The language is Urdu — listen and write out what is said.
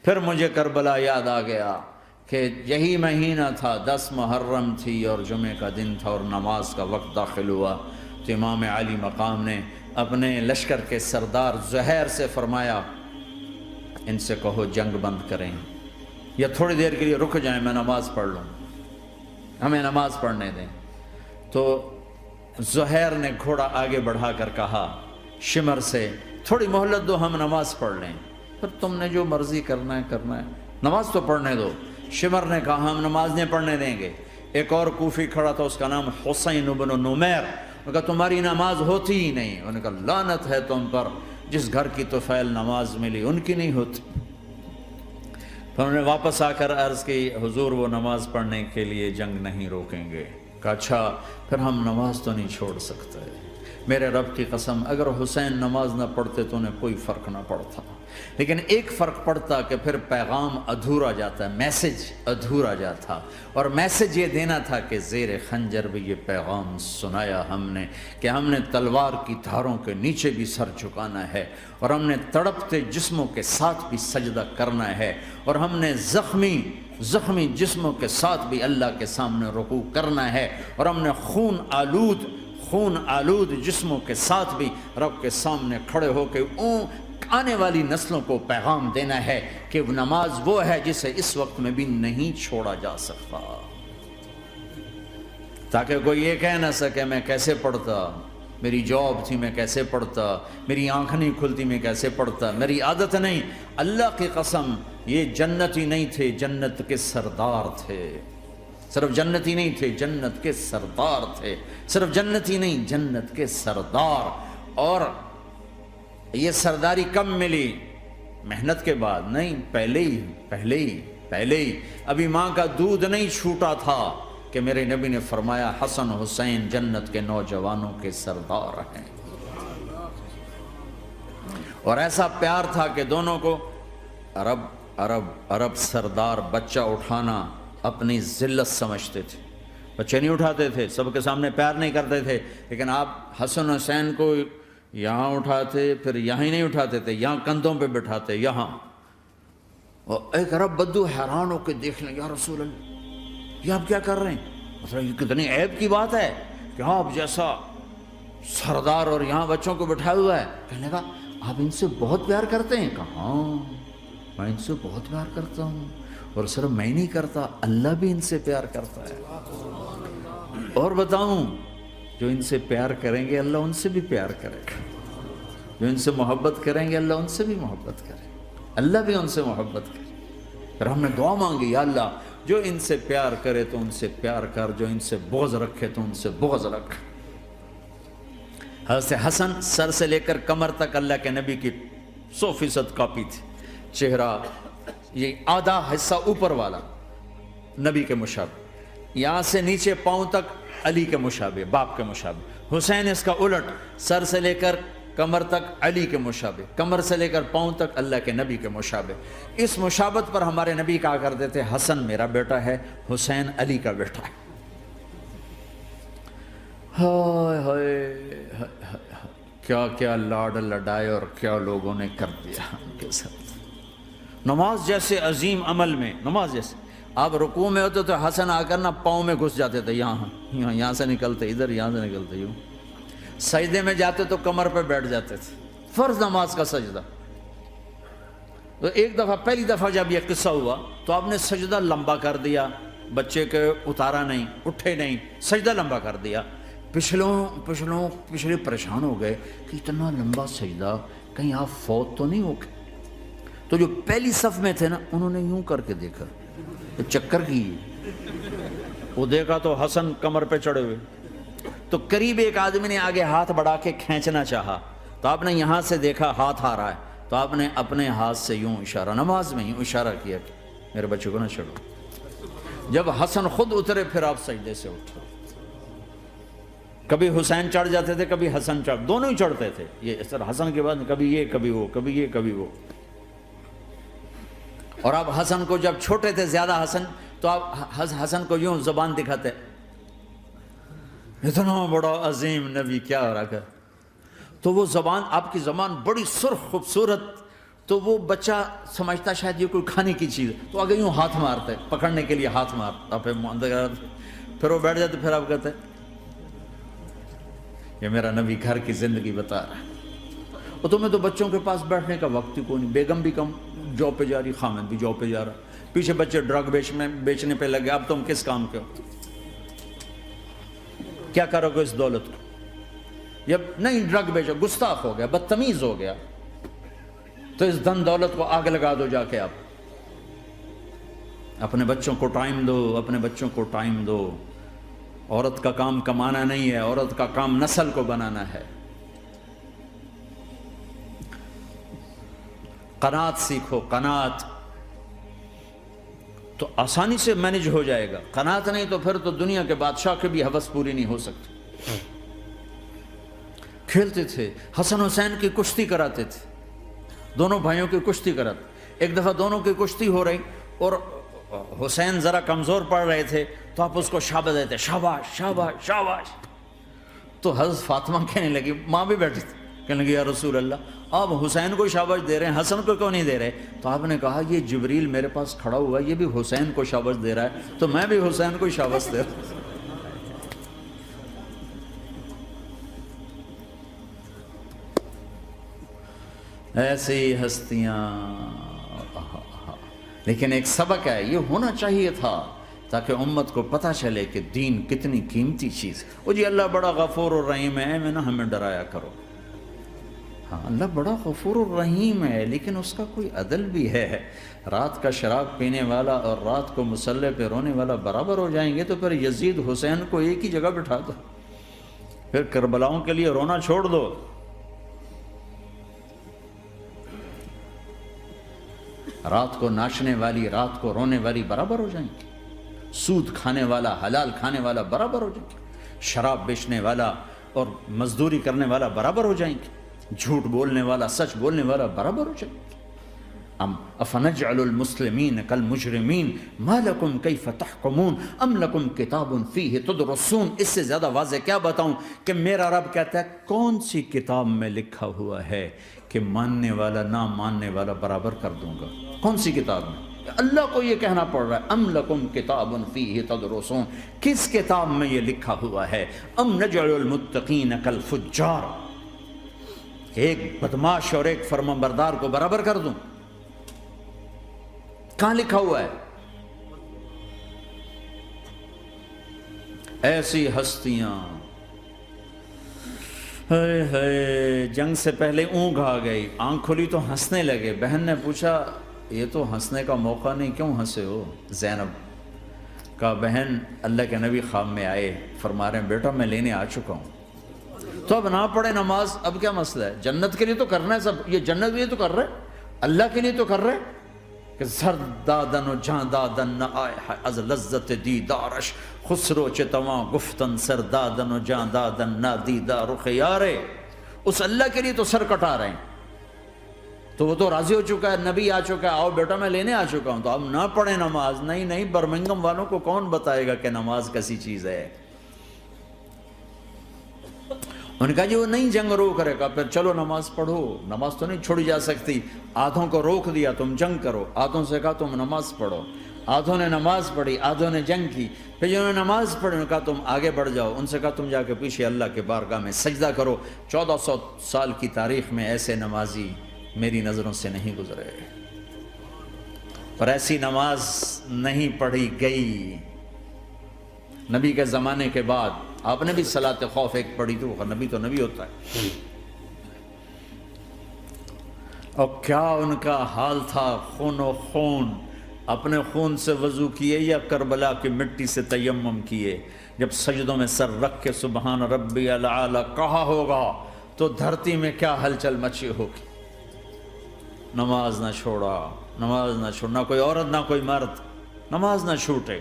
پھر مجھے کربلا یاد آ گیا کہ یہی مہینہ تھا، 10 محرم تھی اور جمعے کا دن تھا اور نماز کا وقت داخل ہوا، تو امام علی مقام نے اپنے لشکر کے سردار زہیر سے فرمایا ان سے کہو جنگ بند کریں یا تھوڑی دیر کے لیے رک جائیں، میں نماز پڑھ لوں، ہمیں نماز پڑھنے دیں۔ تو زہیر نے گھوڑا آگے بڑھا کر کہا شمر سے تھوڑی مہلت دو، ہم نماز پڑھ لیں، پھر تم نے جو مرضی کرنا ہے، نماز تو پڑھنے دو۔ شمر نے کہا ہم نماز نہیں پڑھنے دیں گے۔ ایک اور کوفی کھڑا تھا، اس کا نام حسین بن نمیر، انہوں نے کہا تمہاری نماز ہوتی ہی نہیں۔ انہوں نے کہا لعنت ہے تم پر، جس گھر کی طفیل نماز ملی ان کی نہیں ہوتی۔ پھر انہوں نے واپس آ کر عرض کی حضور وہ نماز پڑھنے کے لیے جنگ نہیں روکیں گے۔ کہا اچھا پھر ہم نماز تو نہیں چھوڑ سکتے۔ میرے رب کی قسم اگر حسین نماز نہ پڑھتے تو انہیں کوئی فرق نہ پڑتا، لیکن ایک فرق پڑتا کہ پھر پیغام ادھورا جاتا، میسج ادھورا جاتا، اور میسج یہ دینا تھا کہ زیر خنجر بھی یہ پیغام سنایا ہم نے کہ ہم نے تلوار کی دھاروں کے نیچے بھی سر جھکانا ہے، اور ہم نے تڑپتے جسموں کے ساتھ بھی سجدہ کرنا ہے، اور ہم نے زخمی جسموں کے ساتھ بھی اللہ کے سامنے رکوع کرنا ہے، اور ہم نے خون آلود جسموں کے ساتھ بھی رب کے سامنے کھڑے ہو کے آنے والی نسلوں کو پیغام دینا ہے کہ نماز وہ ہے جسے اس وقت میں بھی نہیں چھوڑا جا سکتا، تاکہ کوئی یہ کہہ نہ سکے میں کیسے پڑھتا، میری جاب تھی میں کیسے پڑھتا، میری آنکھ نہیں کھلتی میں کیسے پڑھتا، میری عادت نہیں۔ اللہ کی قسم یہ جنتی نہیں تھے، جنت کے سردار تھے، صرف جنتی نہیں تھے، جنت کے سردار تھے، صرف جنتی نہیں جنت کے سردار۔ اور یہ سرداری کب ملی؟ محنت کے بعد نہیں، پہلے ہی ابھی ماں کا دودھ نہیں چھوٹا تھا کہ میرے نبی نے فرمایا حسن حسین جنت کے نوجوانوں کے سردار ہیں، اور ایسا پیار تھا کہ دونوں کو عرب سردار بچہ اٹھانا اپنی ذلت سمجھتے تھے، بچے نہیں اٹھاتے تھے، سب کے سامنے پیار نہیں کرتے تھے، لیکن آپ حسن حسین کو یہاں اٹھاتے، پھر یہاں ہی نہیں اٹھاتے تھے، یہاں کندھوں پہ بٹھاتے، یہاں۔ اور ایک عرب بدو حیران ہو کے دیکھ لیں یا رسول اللہ یہ آپ کیا کر رہے ہیں؟ مطلب یہ کتنی عیب کی بات ہے کہ آپ جیسا سردار اور یہاں بچوں کو بٹھایا ہوا ہے۔ کہنے لگا آپ ان سے بہت پیار کرتے ہیں؟ کہا ہاں میں ان سے بہت پیار کرتا ہوں، اور صرف میں نہیں کرتا، اللہ بھی ان سے پیار کرتا ہے۔ اور بتاؤں جو ان سے پیار کریں گے اللہ ان سے بھی پیار کرے گا، جو ان سے محبت کریں گے اللہ ان سے بھی محبت کرے، اللہ بھی ان سے محبت کرے۔ پھر ہم نے دعا مانگی یا اللہ جو ان سے پیار کرے تو ان سے پیار کر، جو ان سے بغض رکھے تو ان سے بغض رکھ۔ حضرت حسن سر سے لے کر کمر تک اللہ کے نبی کی 100% کاپی تھی، چہرہ یہ آدھا حصہ اوپر والا نبی کے مشابہ، یہاں سے نیچے پاؤں تک علی کے مشابہ، باپ کے مشابہ۔ حسین اس کا الٹ، سر سے لے کر کمر تک علی کے مشابہ، کمر سے لے کر پاؤں تک اللہ کے نبی کے مشابہ۔ اس مشابہت پر ہمارے نبی کہا کرتے تھے حسن میرا بیٹا ہے، حسین علی کا بیٹا ہے۔ ہائے ہائے کیا کیا لاڈ لڈائے اور کیا لوگوں نے کر دیا ان کے ساتھ۔ نماز جیسے عظیم عمل میں، نماز جیسے آپ رکوع میں ہوتے تو حسن آ کر نہ پاؤں میں گھس جاتے تھے، یہاں سے نکلتے ادھر، یہاں سے نکلتے یوں۔ سجدے میں جاتے تو کمر پہ بیٹھ جاتے تھے، فرض نماز کا سجدہ۔ تو ایک دفعہ، پہلی دفعہ جب یہ قصہ ہوا تو آپ نے سجدہ لمبا کر دیا، بچے کے اتارا نہیں، اٹھے نہیں، سجدہ لمبا کر دیا۔ پچھلے پریشان ہو گئے کہ اتنا لمبا سجدہ کہیں آپ فوت تو نہیں ہو گئے۔ تو جو پہلی صف میں تھے نا انہوں نے یوں کر کے دیکھا، چکر کی وہ دیکھا تو حسن کمر پہ چڑھے ہوئے، تو قریب ایک آدمی نے آگے ہاتھ بڑھا کے کھینچنا چاہا، تو آپ نے یہاں سے دیکھا ہاتھ آ رہا ہے، تو آپ نے اپنے ہاتھ سے یوں اشارہ، نماز میں یوں اشارہ کیا کہ میرے بچے کو نہ چڑھو۔ جب حسن خود اترے پھر آپ سجدے سے اٹھو۔ کبھی حسین چڑھ جاتے تھے، کبھی حسن دونوں ہی چڑھتے تھے، یہ سر حسن کے بعد کبھی یہ کبھی وہ، کبھی یہ کبھی وہ۔ اور آپ حسن کو جب چھوٹے تھے زیادہ حسن، تو آپ حسن کو یوں زبان دکھاتے، اتنا بڑا عظیم نبی کیا ہو رہا ہے، تو وہ زبان، آپ کی زبان بڑی سرخ خوبصورت تو وہ بچہ سمجھتا شاید یہ کوئی کھانے کی چیز ہے، تو آگے یوں ہاتھ مارتا ہے، پکڑنے کے لیے ہاتھ مارتا، پھر وہ بیٹھ جاتے، پھر آپ کہتے ہیں یہ میرا نبی گھر کی زندگی بتا رہا ہے۔ اور تمہیں تو بچوں کے پاس بیٹھنے کا وقت ہی کوئی نہیں، بیگم بھی کم جاب پہ جا رہی، خامد بھی جاب پہ جا رہا، پیچھے بچے ڈرگ بیچنے پہ لگے، اب تم کس کام کے ہو؟ کیا کرو گے اس دولت کو؟ یا نہیں ڈرگ بیچو، گستاخ ہو گیا، بدتمیز ہو گیا، تو اس دن دولت کو آگ لگا دو جا کے۔ آپ اپنے بچوں کو ٹائم دو، اپنے بچوں کو ٹائم دو۔ عورت کا کام کمانا نہیں ہے، عورت کا کام نسل کو بنانا ہے۔ قناعت سیکھو، قناعت تو آسانی سے مینج ہو جائے گا، قناعت نہیں تو پھر تو دنیا کے بادشاہ کی بھی ہوس پوری نہیں ہو سکتی۔ کھیلتے تھے، حسن حسین کی کشتی کراتے تھے، دونوں بھائیوں کی کشتی کراتے۔ ایک دفعہ دونوں کی کشتی ہو رہی اور حسین ذرا کمزور پڑ رہے تھے، تو آپ اس کو شاباش دیتے، شاباش شاباش شاباش۔ تو حضرت فاطمہ کہنے لگی، ماں بھی بیٹھی تھی، کہنے لگی یا رسول اللہ آپ حسین کو شاباش دے رہے ہیں، حسن کو کیوں نہیں دے رہے؟ تو آپ نے کہا یہ جبریل میرے پاس کھڑا ہوا ہے، یہ بھی حسین کو شاباش دے رہا ہے، تو میں بھی حسین کو شاباش دے رہا ہوں۔ ایسی ہستیاں، لیکن ایک سبق ہے، یہ ہونا چاہیے تھا تاکہ امت کو پتہ چلے کہ دین کتنی قیمتی چیز ہے۔ وہ جی اللہ بڑا غفور الرحیم ہے، میں نہ ہمیں ڈرایا کرو۔ ہاں اللہ بڑا غفور الرحیم ہے، لیکن اس کا کوئی عدل بھی ہے۔ رات کا شراب پینے والا اور رات کو مصلی پہ رونے والا برابر ہو جائیں گے، تو پھر یزید حسین کو ایک ہی جگہ بٹھا دو، پھر کربلاؤں کے لیے رونا چھوڑ دو۔ رات کو ناچنے والی، رات کو رونے والی برابر ہو جائیں گے، سود کھانے والا، حلال کھانے والا برابر ہو جائیں گے، شراب بیچنے والا اور مزدوری کرنے والا برابر ہو جائیں گے، جھوٹ بولنے والا، سچ بولنے والا برابر ہو جائیں گے۔ افنجعل المسلمین کالمجرمین ما لکم کیف تحکمون ام لکم کتاب فیہ تدرسون۔ اس سے زیادہ واضح کیا بتاؤں کہ میرا رب کہتا ہے کون سی کتاب میں لکھا ہوا ہے کہ ماننے والا نہ ماننے والا برابر کر دوں گا؟ کون سی کتاب میں؟ اللہ کو یہ کہنا پڑ رہا ہے ام لکم کتاب فیہ تدرسون، کس کتاب میں یہ لکھا ہوا ہے؟ ام نجعل المتقین کالفجار، ایک بدماش اور ایک فرمانبردار کو برابر کر دوں؟ کہاں لکھا ہوا ہے؟ ایسی ہستیاں، جنگ سے پہلے اونگ آ گئی، آنکھ کھلی تو ہنسنے لگے۔ بہن نے پوچھا یہ تو ہنسنے کا موقع نہیں، کیوں ہنسے ہو؟ زینب کہا بہن اللہ کے نبی خواب میں آئے، فرما رہے ہیں بیٹا میں لینے آ چکا ہوں، تو اب نہ پڑھے نماز، اب کیا مسئلہ ہے؟ جنت کے لیے تو کرنا ہے سب، یہ جنت کے لیے تو کر رہے، اللہ کے لیے تو کر رہے کہ سر دادن و جان دادن نہ آئے از لذت دیدارش، خسرو چتواں گفتن سر دادن و جان دادن نہ دیدار رخ یارے۔ اس اللہ کے لیے تو سر کٹا رہے ہیں، تو وہ تو راضی ہو چکا ہے، نبی آ چکا ہے، آؤ بیٹا میں لینے آ چکا ہوں، تو اب نہ پڑھیں نماز؟ نہیں نہیں، برمنگم والوں کو کون بتائے گا کہ نماز کیسی چیز ہے؟ انہوں نے کہا جی وہ نہیں جنگ روک کرے گا، پھر چلو نماز پڑھو، نماز تو نہیں چھوڑی جا سکتی۔ آدھوں کو روک دیا تم جنگ کرو، آدھوں سے کہا تم نماز پڑھو، آدھوں نے نماز پڑھی، آدھوں نے جنگ کی۔ پھر جنہوں نے نماز پڑھی انہوں نے کہا تم آگے بڑھ جاؤ، ان سے کہا تم جا کے پیچھے اللہ کے بارگاہ میں سجدہ کرو۔ 1400 سال کی تاریخ میں ایسے نمازی میری نظروں سے نہیں گزرے، پر ایسی نماز نہیں پڑھی گئی نبی کے زمانے کے بعد۔ آپ نے بھی صلاۃ خوف ایک پڑھی تھی، وہ نبی تو نبی ہوتا ہے، اور کیا ان کا حال تھا، خون و خون، اپنے خون سے وضو کیے یا کربلا کی مٹی سے تیمم کیے؟ جب سجدوں میں سر رکھ کے سبحان ربی الاعلی کہا ہوگا تو دھرتی میں کیا ہلچل مچی ہوگی۔ نماز نہ چھوڑا، نماز نہ چھوڑنا، کوئی عورت نہ کوئی مرد، نماز نہ چھوٹے۔